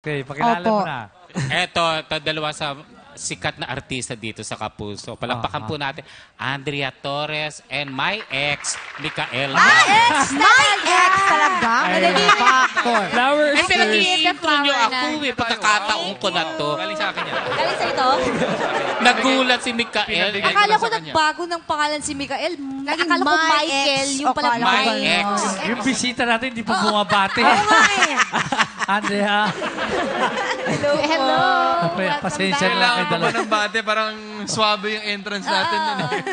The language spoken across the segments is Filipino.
Okay, pakilala mo Opo. na. Eto, dalawa sa sikat na artista dito sa Kapuso. Palakpakan po natin, Andrea Torres and my ex, Micael. My ex talaga? Factor. Flower Eh, Earth. pinag-i-intro nyo ako eh. Pagkakataon ko na to. Galing sa akin yan. Galing sa ito? Nagulat si Micael. Pinabigay Akala ko ko sa kanya. nagbago ng pangalan si Mikael. Naging Akala ko my Michael. ex. Yung pala Akala ko my ganun. ex. Yung bisita natin, hindi pa bumabate. Andrea, Hello. pasensya na Kailangan kayo pa ba dalawa. ng bate? Parang swabe yung entrance natin. nun eh.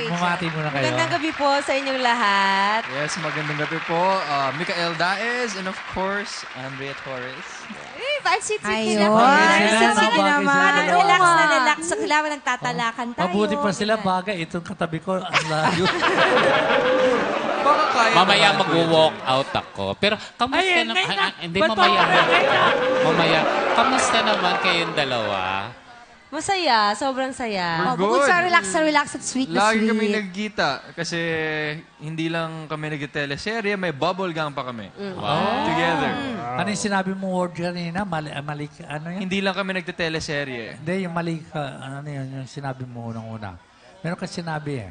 Bumati muna kayo. Magandang gabi po sa inyong lahat. Yes, magandang gabi po. Micael Daez and of course, Andrea Torres. Ang sweet-sweet nila. Ayun. Bagay Ang sila, sweet bagay naman. sila. Relax Oo na nga. relax. Sa kailangan nagtatalakan tayo. Mabuti pa sila bagay. Itong katabi ko, ang layo. Baka kaya Mamaya naman, mag-walk out ako. Pero kamusta naman? Hindi, mamaya. Mamaya. Kamusta naman kayong dalawa? Masaya. Sobrang saya. We're Bukod good. sa relax at sweet na Lagi sweet. kami nagkita kasi hindi lang kami nag-teleserye, may bubble gang pa kami. Wow. Together. Ano yung sinabi mong word kanina? Mali, ano yun? Hindi lang kami nagte-teleserye. Hindi, yung mali ka. Ano yun? Yung sinabi mo unang-una. Meron ka sinabi eh.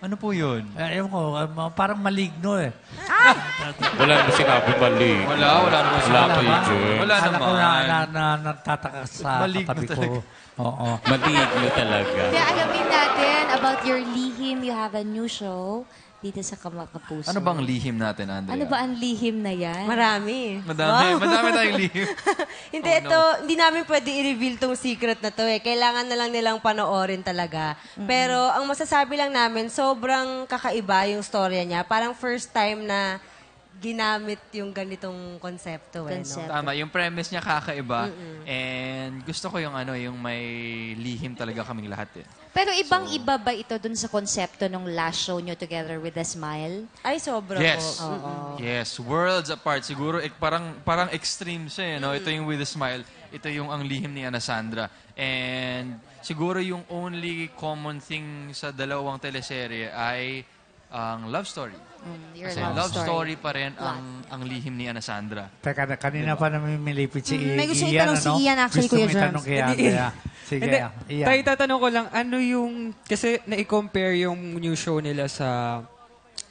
Ano po yun? Ewan ko, parang maligno eh. Wala naman sinabi mali. Wala naman siya. Wala Wala kayo ba? dyan. Wala Akala ko naman. natataka sa Maligno katabi ko. talaga. Oo. Maligno talaga. Kaya alamin natin about your lihim. You have a new show dito sa Kapuso. Ano bang lihim natin, Andrea? Ano ba ang lihim na yan? Marami. Madami. Madami tayong lihim. Hindi, hindi namin pwede i-reveal tong secret na to eh. Kailangan na lang nilang panoorin talaga. Pero ang masasabi lang namin, sobrang kakaiba yung storya niya. Parang first time na ginamit yung ganitong konsepto. Concept. Tama, yung premise niya kakaiba. And gusto ko yung yung may lihim talaga kaming lahat eh. Pero ibang-iba ba ito dun sa konsepto ng last show nyo together with a smile? Ay, sobra Yes. po. Yes, worlds apart. Siguro parang extreme siya, no? Ito yung With a Smile. Ito yung Ang Lihim ni Ana Sandra. And siguro yung only common thing sa dalawang teleserye ay ang love story. Your Kasi love story pa rin ang lihim ni Ana Sandra. Teka, kanina pa namimilipit si Ian. May gusto itanong si Ian actually, Gusto Kuya mo Germs. itanong kay Andrea. Sige, Hindi, Ian. tayo tatanong ko lang, ano yung, kasi na-compare yung new show nila sa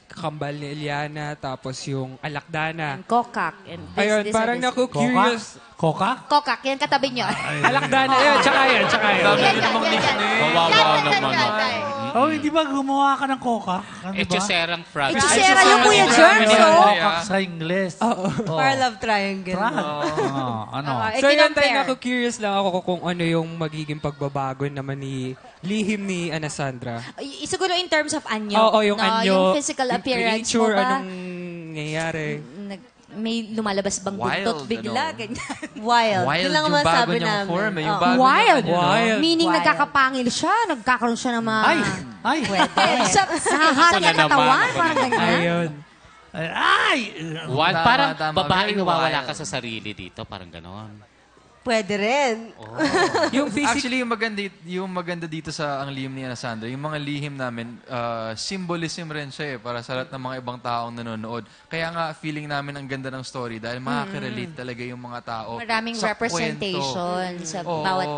Kambal ni Eliana, tapos yung Alakdana. Kokak. And this, Ayun, this, parang and this. naku-curious. Coca? Kokak, yan katabi nyo. Alakdana, ayun, tsaka yan. Dami rin namang nickname. Kawawa naman ako. Oh, hindi ba gumawa ka ng coca? Ano ba? Echoserang frog. Echosera yung Kuya Germs, oh. Coca sa Ingles. Oo. Para love triangle. Ano? So yun, tayo Kinompare. naku-curious lang ako kung ano yung magiging pagbabago naman ni lihim ni Ana Sandra. Siguro in terms of anyo. Oo, yung no? anyo. Yung physical yung appearance creature, mo ba? anong nangyayari. May lumalabas bang buntot Wild, bigla? ano? Ganyan. Wild. Wild Yun lang yung ang bago masabi niyang namin. form. Yung Oo. bago Wild. niya, Wild. Meaning Wild. nagkakapangil siya, nagkakaroon siya ng mga... Ay! Nahahati ang Sana katawan, naman. parang ganyan. Ayun. Ay! Wild. Tama, Parang tama. babaeng Very nawawala wild. ka sa sarili dito. Parang ganon. Pwede rin. Yung Actually, yung maganda dito sa Ang Lihim ni Ana Sandra, yung mga lihim namin, symbolism rin siya eh, para sa lahat ng mga ibang taong nanonood. Kaya nga, feeling namin ang ganda ng story dahil makaka-relate talaga yung mga tao Maraming sa representation kwento. sa Oo. bawat